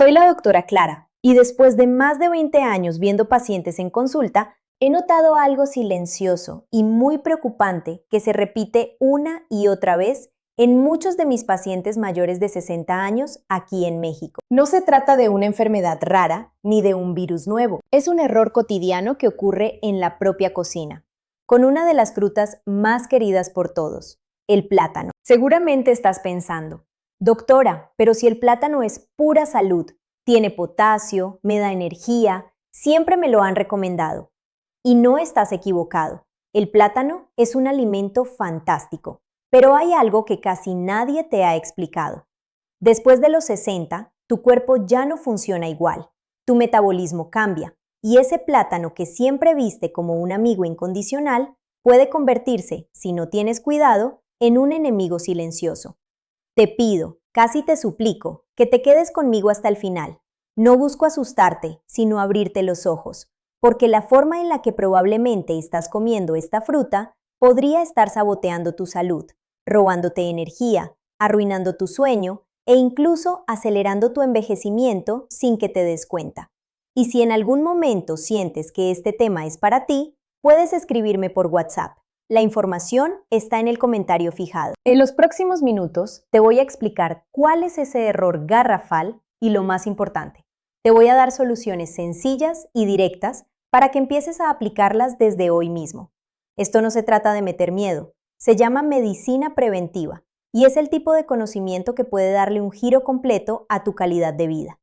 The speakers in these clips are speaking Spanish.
Soy la doctora Clara y después de más de 20 años viendo pacientes en consulta, he notado algo silencioso y muy preocupante que se repite una y otra vez en muchos de mis pacientes mayores de 60 años aquí en México. No se trata de una enfermedad rara ni de un virus nuevo. Es un error cotidiano que ocurre en la propia cocina, con una de las frutas más queridas por todos, el plátano. Seguramente estás pensando, doctora, pero si el plátano es pura salud, tiene potasio, me da energía, siempre me lo han recomendado. Y no estás equivocado. El plátano es un alimento fantástico, pero hay algo que casi nadie te ha explicado. Después de los 60, tu cuerpo ya no funciona igual, tu metabolismo cambia, y ese plátano que siempre viste como un amigo incondicional puede convertirse, si no tienes cuidado, en un enemigo silencioso. Te pido, casi te suplico, que te quedes conmigo hasta el final. No busco asustarte, sino abrirte los ojos, porque la forma en la que probablemente estás comiendo esta fruta podría estar saboteando tu salud, robándote energía, arruinando tu sueño e incluso acelerando tu envejecimiento sin que te des cuenta. Y si en algún momento sientes que este tema es para ti, puedes escribirme por WhatsApp. La información está en el comentario fijado. En los próximos minutos te voy a explicar cuál es ese error garrafal y lo más importante. Te voy a dar soluciones sencillas y directas para que empieces a aplicarlas desde hoy mismo. Esto no se trata de meter miedo, se llama medicina preventiva y es el tipo de conocimiento que puede darle un giro completo a tu calidad de vida.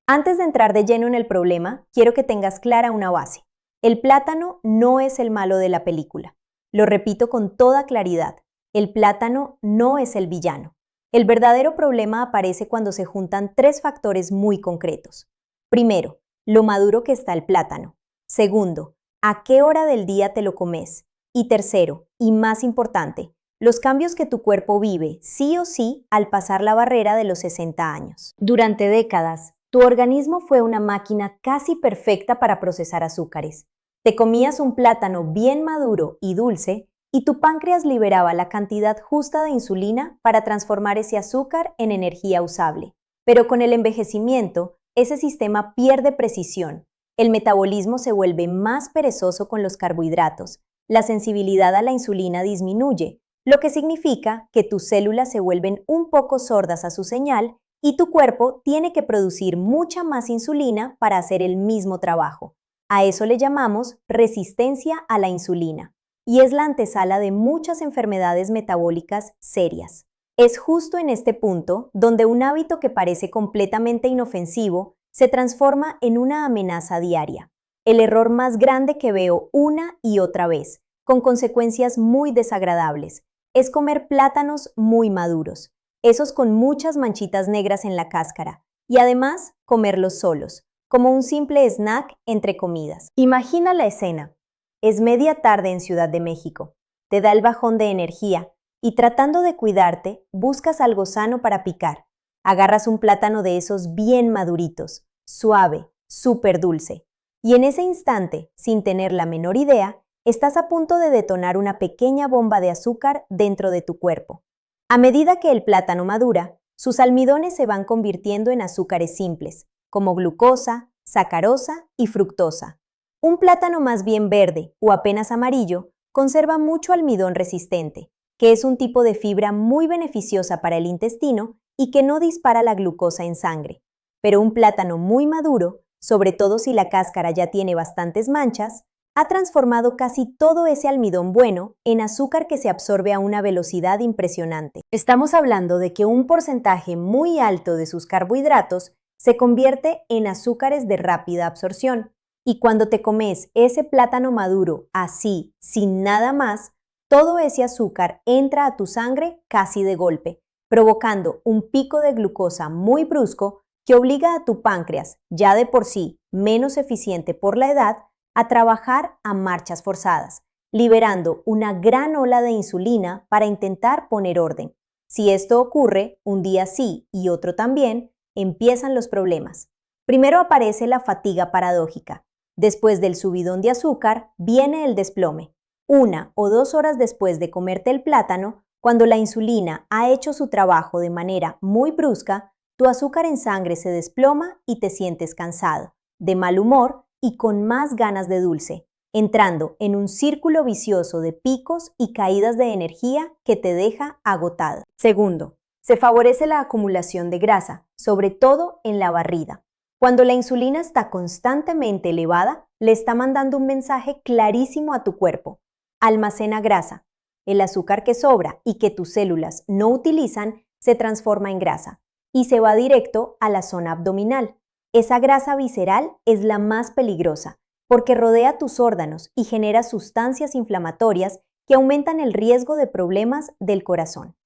Antes de entrar de lleno en el problema, quiero que tengas clara una base. El plátano no es el malo de la película. Lo repito con toda claridad, el plátano no es el villano. El verdadero problema aparece cuando se juntan tres factores muy concretos. Primero, lo maduro que está el plátano. Segundo, ¿a qué hora del día te lo comes? Y tercero, y más importante, los cambios que tu cuerpo vive sí o sí al pasar la barrera de los 60 años. Durante décadas, tu organismo fue una máquina casi perfecta para procesar azúcares. Te comías un plátano bien maduro y dulce y tu páncreas liberaba la cantidad justa de insulina para transformar ese azúcar en energía usable. Pero con el envejecimiento, ese sistema pierde precisión. El metabolismo se vuelve más perezoso con los carbohidratos. La sensibilidad a la insulina disminuye, lo que significa que tus células se vuelven un poco sordas a su señal y tu cuerpo tiene que producir mucha más insulina para hacer el mismo trabajo. A eso le llamamos resistencia a la insulina, y es la antesala de muchas enfermedades metabólicas serias. Es justo en este punto donde un hábito que parece completamente inofensivo se transforma en una amenaza diaria. El error más grande que veo una y otra vez, con consecuencias muy desagradables, es comer plátanos muy maduros, esos con muchas manchitas negras en la cáscara, y además comerlos solos, como un simple snack entre comidas. Imagina la escena. Es media tarde en Ciudad de México. Te da el bajón de energía y tratando de cuidarte, buscas algo sano para picar. Agarras un plátano de esos bien maduritos, suave, súper dulce. Y en ese instante, sin tener la menor idea, estás a punto de detonar una pequeña bomba de azúcar dentro de tu cuerpo. A medida que el plátano madura, sus almidones se van convirtiendo en azúcares simples, como glucosa, sacarosa y fructosa. Un plátano más bien verde o apenas amarillo conserva mucho almidón resistente, que es un tipo de fibra muy beneficiosa para el intestino y que no dispara la glucosa en sangre. Pero un plátano muy maduro, sobre todo si la cáscara ya tiene bastantes manchas, ha transformado casi todo ese almidón bueno en azúcar que se absorbe a una velocidad impresionante. Estamos hablando de que un porcentaje muy alto de sus carbohidratos se convierte en azúcares de rápida absorción. Y cuando te comes ese plátano maduro así, sin nada más, todo ese azúcar entra a tu sangre casi de golpe, provocando un pico de glucosa muy brusco que obliga a tu páncreas, ya de por sí menos eficiente por la edad, a trabajar a marchas forzadas, liberando una gran ola de insulina para intentar poner orden. Si esto ocurre un día sí y otro también, empiezan los problemas. Primero aparece la fatiga paradójica. Después del subidón de azúcar, viene el desplome. 1 o 2 horas después de comerte el plátano, cuando la insulina ha hecho su trabajo de manera muy brusca, tu azúcar en sangre se desploma y te sientes cansado, de mal humor y con más ganas de dulce, entrando en un círculo vicioso de picos y caídas de energía que te deja agotado. Segundo, se favorece la acumulación de grasa, sobre todo en la barriga. Cuando la insulina está constantemente elevada, le está mandando un mensaje clarísimo a tu cuerpo. Almacena grasa. El azúcar que sobra y que tus células no utilizan se transforma en grasa y se va directo a la zona abdominal. Esa grasa visceral es la más peligrosa porque rodea tus órganos y genera sustancias inflamatorias que aumentan el riesgo de problemas del corazón.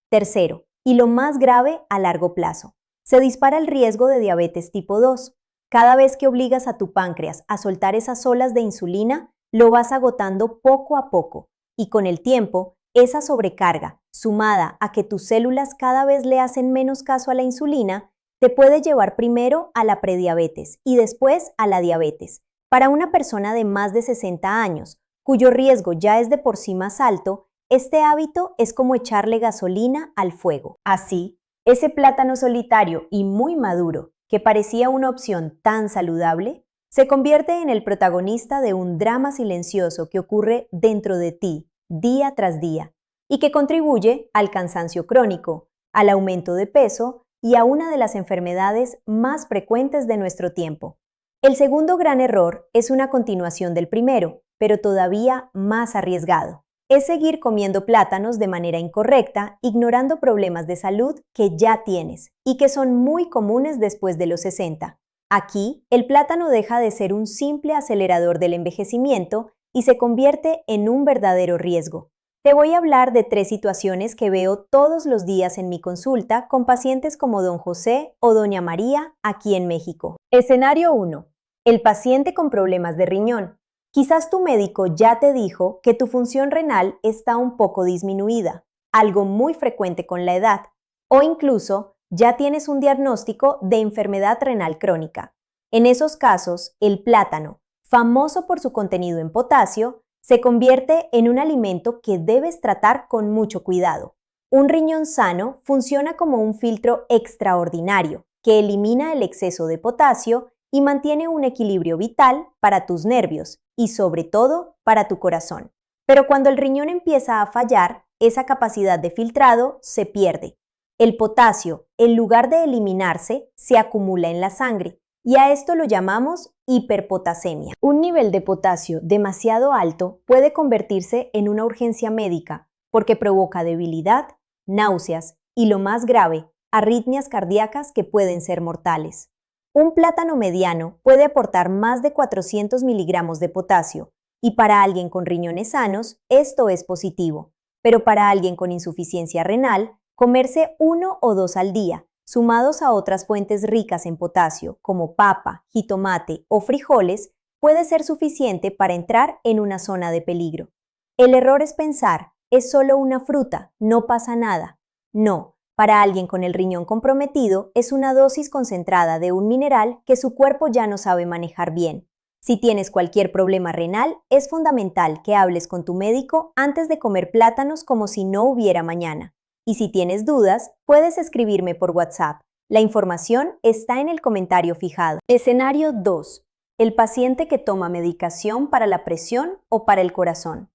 Tercero, y lo más grave a largo plazo, se dispara el riesgo de diabetes tipo 2. Cada vez que obligas a tu páncreas a soltar esas olas de insulina, lo vas agotando poco a poco y con el tiempo, esa sobrecarga, sumada a que tus células cada vez le hacen menos caso a la insulina, te puede llevar primero a la prediabetes y después a la diabetes. Para una persona de más de 60 años, cuyo riesgo ya es de por sí más alto, este hábito es como echarle gasolina al fuego. Así, ese plátano solitario y muy maduro, que parecía una opción tan saludable, se convierte en el protagonista de un drama silencioso que ocurre dentro de ti, día tras día, y que contribuye al cansancio crónico, al aumento de peso y a una de las enfermedades más frecuentes de nuestro tiempo. El segundo gran error es una continuación del primero, pero todavía más arriesgado. Es seguir comiendo plátanos de manera incorrecta, ignorando problemas de salud que ya tienes y que son muy comunes después de los 60. Aquí, el plátano deja de ser un simple acelerador del envejecimiento y se convierte en un verdadero riesgo. Te voy a hablar de 3 situaciones que veo todos los días en mi consulta con pacientes como don José o doña María aquí en México. Escenario 1. El paciente con problemas de riñón. Quizás tu médico ya te dijo que tu función renal está un poco disminuida, algo muy frecuente con la edad, o incluso ya tienes un diagnóstico de enfermedad renal crónica. En esos casos, el plátano, famoso por su contenido en potasio, se convierte en un alimento que debes tratar con mucho cuidado. Un riñón sano funciona como un filtro extraordinario que elimina el exceso de potasio y mantiene un equilibrio vital para tus nervios y sobre todo para tu corazón. Pero cuando el riñón empieza a fallar, esa capacidad de filtrado se pierde. El potasio, en lugar de eliminarse, se acumula en la sangre y a esto lo llamamos hiperpotasemia. Un nivel de potasio demasiado alto puede convertirse en una urgencia médica porque provoca debilidad, náuseas y, lo más grave, arritmias cardíacas que pueden ser mortales. Un plátano mediano puede aportar más de 400 miligramos de potasio y para alguien con riñones sanos esto es positivo, pero para alguien con insuficiencia renal, comerse 1 o 2 al día, sumados a otras fuentes ricas en potasio como papa, jitomate o frijoles, puede ser suficiente para entrar en una zona de peligro. El error es pensar, es solo una fruta, no pasa nada. No. Para alguien con el riñón comprometido, es una dosis concentrada de un mineral que su cuerpo ya no sabe manejar bien. Si tienes cualquier problema renal, es fundamental que hables con tu médico antes de comer plátanos como si no hubiera mañana. Y si tienes dudas, puedes escribirme por WhatsApp. La información está en el comentario fijado. Escenario 2. El paciente que toma medicación para la presión o para el corazón.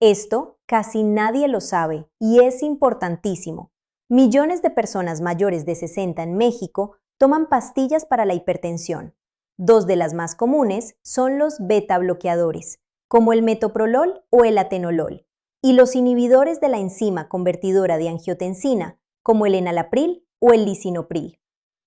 Esto casi nadie lo sabe y es importantísimo. Millones de personas mayores de 60 en México toman pastillas para la hipertensión. 2 de las más comunes son los beta bloqueadores, como el metoprolol o el atenolol, y los inhibidores de la enzima convertidora de angiotensina, como el enalapril o el lisinopril.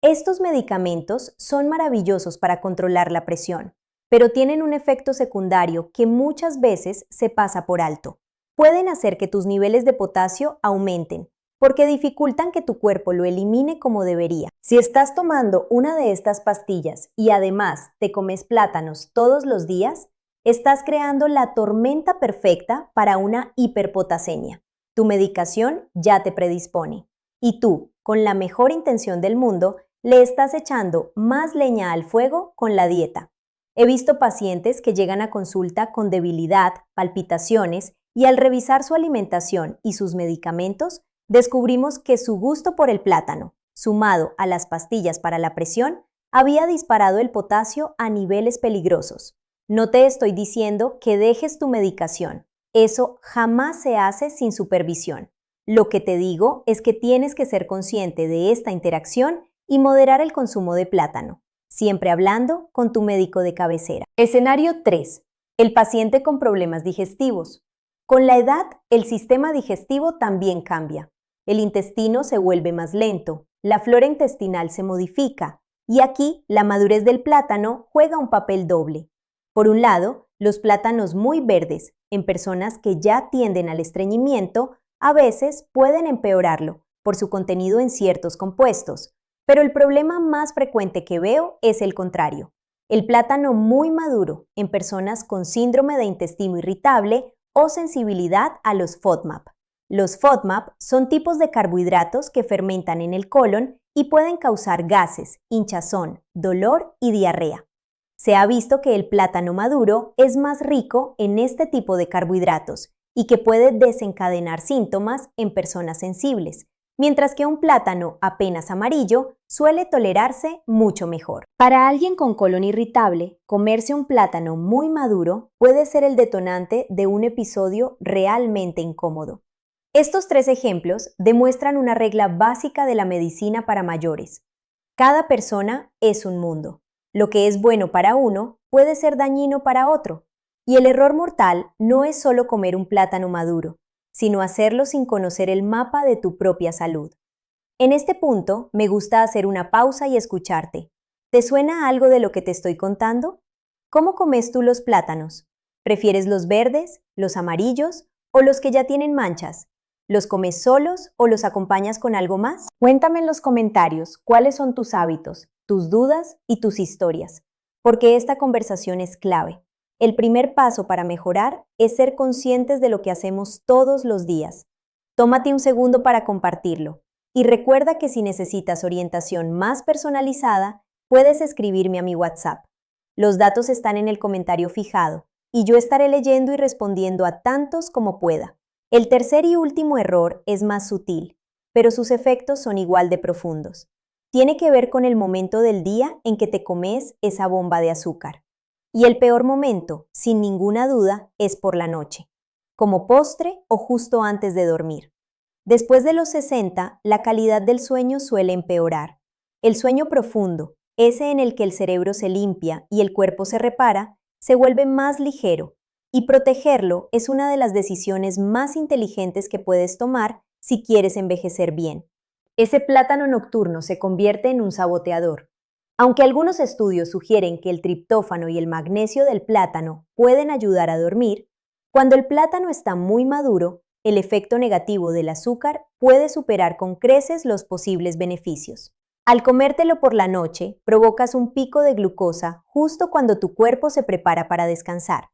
Estos medicamentos son maravillosos para controlar la presión, pero tienen un efecto secundario que muchas veces se pasa por alto. Pueden hacer que tus niveles de potasio aumenten, porque dificultan que tu cuerpo lo elimine como debería. Si estás tomando una de estas pastillas y además te comes plátanos todos los días, estás creando la tormenta perfecta para una hiperpotasemia. Tu medicación ya te predispone. Y tú, con la mejor intención del mundo, le estás echando más leña al fuego con la dieta. He visto pacientes que llegan a consulta con debilidad, palpitaciones y al revisar su alimentación y sus medicamentos, descubrimos que su gusto por el plátano, sumado a las pastillas para la presión, había disparado el potasio a niveles peligrosos. No te estoy diciendo que dejes tu medicación. Eso jamás se hace sin supervisión. Lo que te digo es que tienes que ser consciente de esta interacción y moderar el consumo de plátano, siempre hablando con tu médico de cabecera. Escenario 3. El paciente con problemas digestivos. Con la edad, el sistema digestivo también cambia. El intestino se vuelve más lento, la flora intestinal se modifica, y aquí la madurez del plátano juega un papel doble. Por un lado, los plátanos muy verdes, en personas que ya tienden al estreñimiento, a veces pueden empeorarlo por su contenido en ciertos compuestos, pero el problema más frecuente que veo es el contrario. El plátano muy maduro en personas con síndrome de intestino irritable o sensibilidad a los FODMAP. Los FODMAP son tipos de carbohidratos que fermentan en el colon y pueden causar gases, hinchazón, dolor y diarrea. Se ha visto que el plátano maduro es más rico en este tipo de carbohidratos y que puede desencadenar síntomas en personas sensibles, mientras que un plátano apenas amarillo suele tolerarse mucho mejor. Para alguien con colon irritable, comerse un plátano muy maduro puede ser el detonante de un episodio realmente incómodo. Estos 3 ejemplos demuestran una regla básica de la medicina para mayores. Cada persona es un mundo. Lo que es bueno para uno puede ser dañino para otro. Y el error mortal no es solo comer un plátano maduro, sino hacerlo sin conocer el mapa de tu propia salud. En este punto, me gusta hacer una pausa y escucharte. ¿Te suena algo de lo que te estoy contando? ¿Cómo comes tú los plátanos? ¿Prefieres los verdes, los amarillos o los que ya tienen manchas? ¿Los comes solos o los acompañas con algo más? Cuéntame en los comentarios cuáles son tus hábitos, tus dudas y tus historias, porque esta conversación es clave. El primer paso para mejorar es ser conscientes de lo que hacemos todos los días. Tómate un segundo para compartirlo y recuerda que si necesitas orientación más personalizada, puedes escribirme a mi WhatsApp. Los datos están en el comentario fijado y yo estaré leyendo y respondiendo a tantos como pueda. El tercer y último error es más sutil, pero sus efectos son igual de profundos. Tiene que ver con el momento del día en que te comes esa bomba de azúcar. Y el peor momento, sin ninguna duda, es por la noche, como postre o justo antes de dormir. Después de los 60, la calidad del sueño suele empeorar. El sueño profundo, ese en el que el cerebro se limpia y el cuerpo se repara, se vuelve más ligero, y protegerlo es una de las decisiones más inteligentes que puedes tomar si quieres envejecer bien. Ese plátano nocturno se convierte en un saboteador. Aunque algunos estudios sugieren que el triptófano y el magnesio del plátano pueden ayudar a dormir, cuando el plátano está muy maduro, el efecto negativo del azúcar puede superar con creces los posibles beneficios. Al comértelo por la noche, provocas un pico de glucosa justo cuando tu cuerpo se prepara para descansar.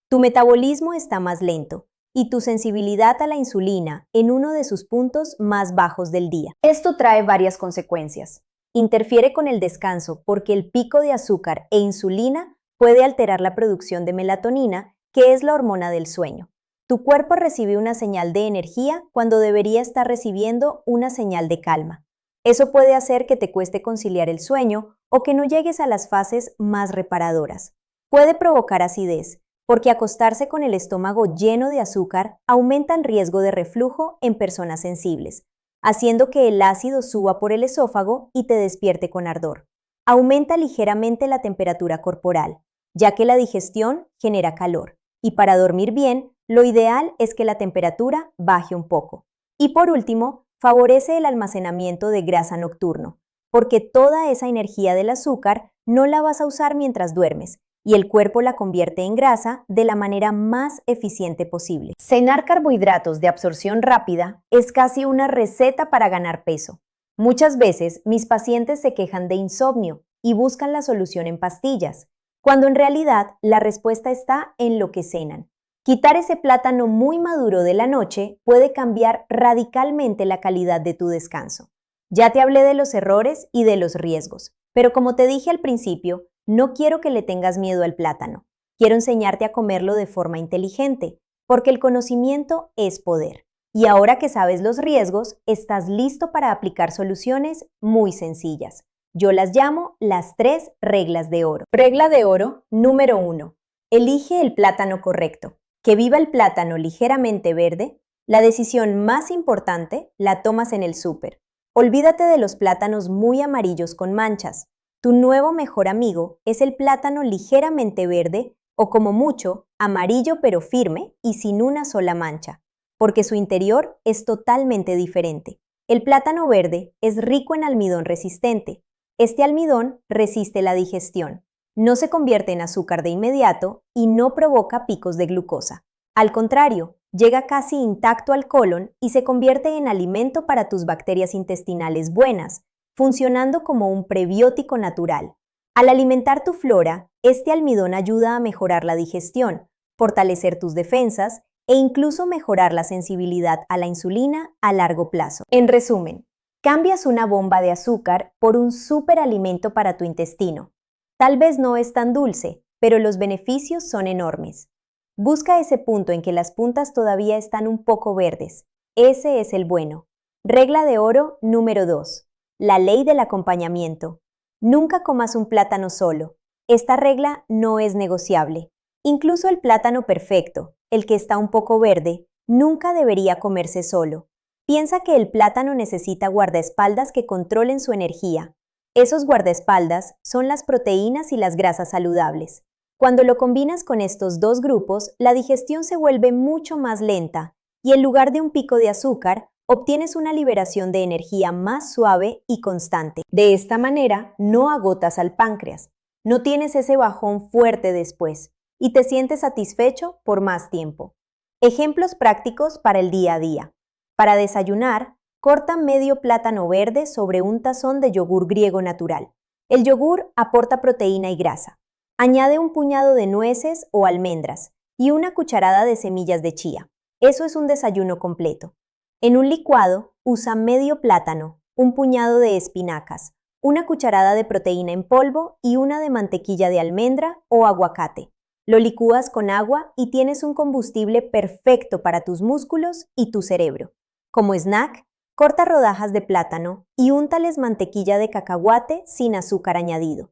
Tu metabolismo está más lento y tu sensibilidad a la insulina en uno de sus puntos más bajos del día. Esto trae varias consecuencias. Interfiere con el descanso porque el pico de azúcar e insulina puede alterar la producción de melatonina, que es la hormona del sueño. Tu cuerpo recibe una señal de energía cuando debería estar recibiendo una señal de calma. Eso puede hacer que te cueste conciliar el sueño o que no llegues a las fases más reparadoras. Puede provocar acidez, porque acostarse con el estómago lleno de azúcar aumenta el riesgo de reflujo en personas sensibles, haciendo que el ácido suba por el esófago y te despierte con ardor. Aumenta ligeramente la temperatura corporal, ya que la digestión genera calor, y para dormir bien, lo ideal es que la temperatura baje un poco. Y por último, favorece el almacenamiento de grasa nocturno, porque toda esa energía del azúcar no la vas a usar mientras duermes, y el cuerpo la convierte en grasa de la manera más eficiente posible. Cenar carbohidratos de absorción rápida es casi una receta para ganar peso. Muchas veces mis pacientes se quejan de insomnio y buscan la solución en pastillas, cuando en realidad la respuesta está en lo que cenan. Quitar ese plátano muy maduro de la noche puede cambiar radicalmente la calidad de tu descanso. Ya te hablé de los errores y de los riesgos, pero como te dije al principio, no quiero que le tengas miedo al plátano. Quiero enseñarte a comerlo de forma inteligente, porque el conocimiento es poder. Y ahora que sabes los riesgos, estás listo para aplicar soluciones muy sencillas. Yo las llamo las 3 reglas de oro. Regla de oro número 1. Elige el plátano correcto. Que viva el plátano ligeramente verde. La decisión más importante la tomas en el súper. Olvídate de los plátanos muy amarillos con manchas. Tu nuevo mejor amigo es el plátano ligeramente verde o como mucho, amarillo pero firme y sin una sola mancha, porque su interior es totalmente diferente. El plátano verde es rico en almidón resistente. Este almidón resiste la digestión, no se convierte en azúcar de inmediato y no provoca picos de glucosa. Al contrario, llega casi intacto al colon y se convierte en alimento para tus bacterias intestinales buenas, funcionando como un prebiótico natural. Al alimentar tu flora, este almidón ayuda a mejorar la digestión, fortalecer tus defensas e incluso mejorar la sensibilidad a la insulina a largo plazo. En resumen, cambias una bomba de azúcar por un superalimento para tu intestino. Tal vez no es tan dulce, pero los beneficios son enormes. Busca ese punto en que las puntas todavía están un poco verdes. Ese es el bueno. Regla de oro número 2. La ley del acompañamiento. Nunca comas un plátano solo. Esta regla no es negociable. Incluso el plátano perfecto, el que está un poco verde, nunca debería comerse solo. Piensa que el plátano necesita guardaespaldas que controlen su energía. Esos guardaespaldas son las proteínas y las grasas saludables. Cuando lo combinas con estos dos grupos, la digestión se vuelve mucho más lenta y en lugar de un pico de azúcar, obtienes una liberación de energía más suave y constante. De esta manera, no agotas al páncreas, no tienes ese bajón fuerte después y te sientes satisfecho por más tiempo. Ejemplos prácticos para el día a día. Para desayunar, corta medio plátano verde sobre un tazón de yogur griego natural. El yogur aporta proteína y grasa. Añade un puñado de nueces o almendras y una cucharada de semillas de chía. Eso es un desayuno completo. En un licuado, usa medio plátano, un puñado de espinacas, una cucharada de proteína en polvo y una de mantequilla de almendra o aguacate. Lo licúas con agua y tienes un combustible perfecto para tus músculos y tu cerebro. Como snack, corta rodajas de plátano y úntales mantequilla de cacahuate sin azúcar añadido.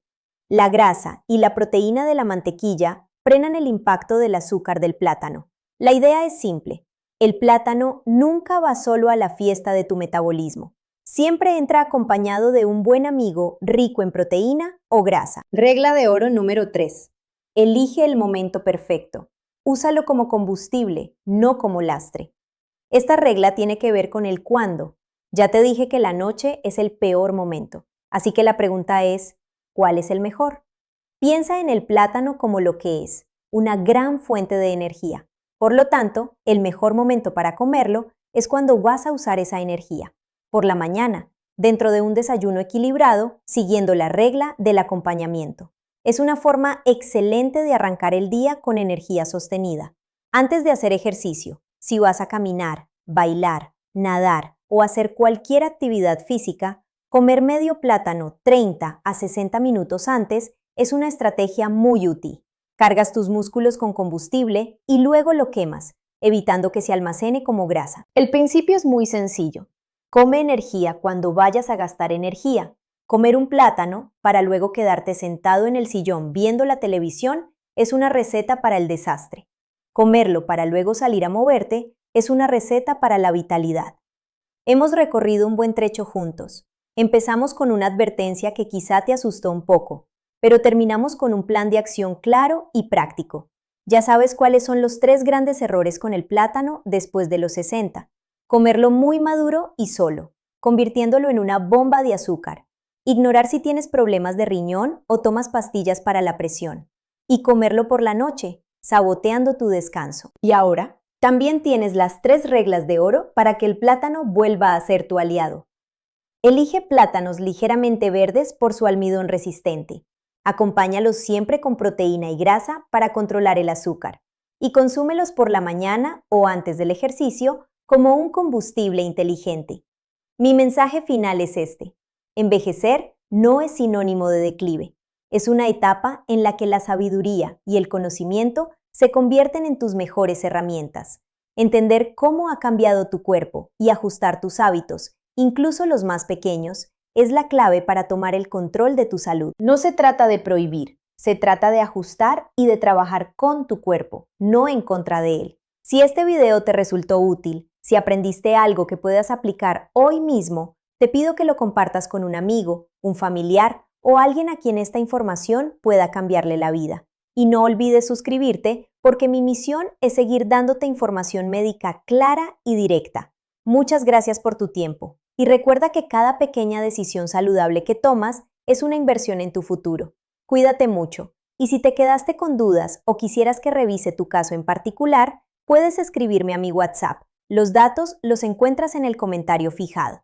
La grasa y la proteína de la mantequilla frenan el impacto del azúcar del plátano. La idea es simple. El plátano nunca va solo a la fiesta de tu metabolismo. Siempre entra acompañado de un buen amigo rico en proteína o grasa. Regla de oro número 3. Elige el momento perfecto. Úsalo como combustible, no como lastre. Esta regla tiene que ver con el cuándo. Ya te dije que la noche es el peor momento. Así que la pregunta es, ¿cuál es el mejor? Piensa en el plátano como lo que es, una gran fuente de energía. Por lo tanto, el mejor momento para comerlo es cuando vas a usar esa energía. Por la mañana, dentro de un desayuno equilibrado, siguiendo la regla del acompañamiento. Es una forma excelente de arrancar el día con energía sostenida. Antes de hacer ejercicio, si vas a caminar, bailar, nadar o hacer cualquier actividad física, comer medio plátano 30 a 60 minutos antes es una estrategia muy útil. Cargas tus músculos con combustible y luego lo quemas, evitando que se almacene como grasa. El principio es muy sencillo. Come energía cuando vayas a gastar energía. Comer un plátano para luego quedarte sentado en el sillón viendo la televisión es una receta para el desastre. Comerlo para luego salir a moverte es una receta para la vitalidad. Hemos recorrido un buen trecho juntos. Empezamos con una advertencia que quizá te asustó un poco, pero terminamos con un plan de acción claro y práctico. Ya sabes cuáles son los 3 grandes errores con el plátano después de los 60. Comerlo muy maduro y solo, convirtiéndolo en una bomba de azúcar. Ignorar si tienes problemas de riñón o tomas pastillas para la presión. Y comerlo por la noche, saboteando tu descanso. Y ahora, también tienes las 3 reglas de oro para que el plátano vuelva a ser tu aliado. Elige plátanos ligeramente verdes por su almidón resistente. Acompáñalos siempre con proteína y grasa para controlar el azúcar. Y consúmelos por la mañana o antes del ejercicio como un combustible inteligente. Mi mensaje final es este. Envejecer no es sinónimo de declive. Es una etapa en la que la sabiduría y el conocimiento se convierten en tus mejores herramientas. Entender cómo ha cambiado tu cuerpo y ajustar tus hábitos, incluso los más pequeños, es la clave para tomar el control de tu salud. No se trata de prohibir, se trata de ajustar y de trabajar con tu cuerpo, no en contra de él. Si este video te resultó útil, si aprendiste algo que puedas aplicar hoy mismo, te pido que lo compartas con un amigo, un familiar o alguien a quien esta información pueda cambiarle la vida. Y no olvides suscribirte porque mi misión es seguir dándote información médica clara y directa. Muchas gracias por tu tiempo. Y recuerda que cada pequeña decisión saludable que tomas es una inversión en tu futuro. Cuídate mucho. Y si te quedaste con dudas o quisieras que revise tu caso en particular, puedes escribirme a mi WhatsApp. Los datos los encuentras en el comentario fijado.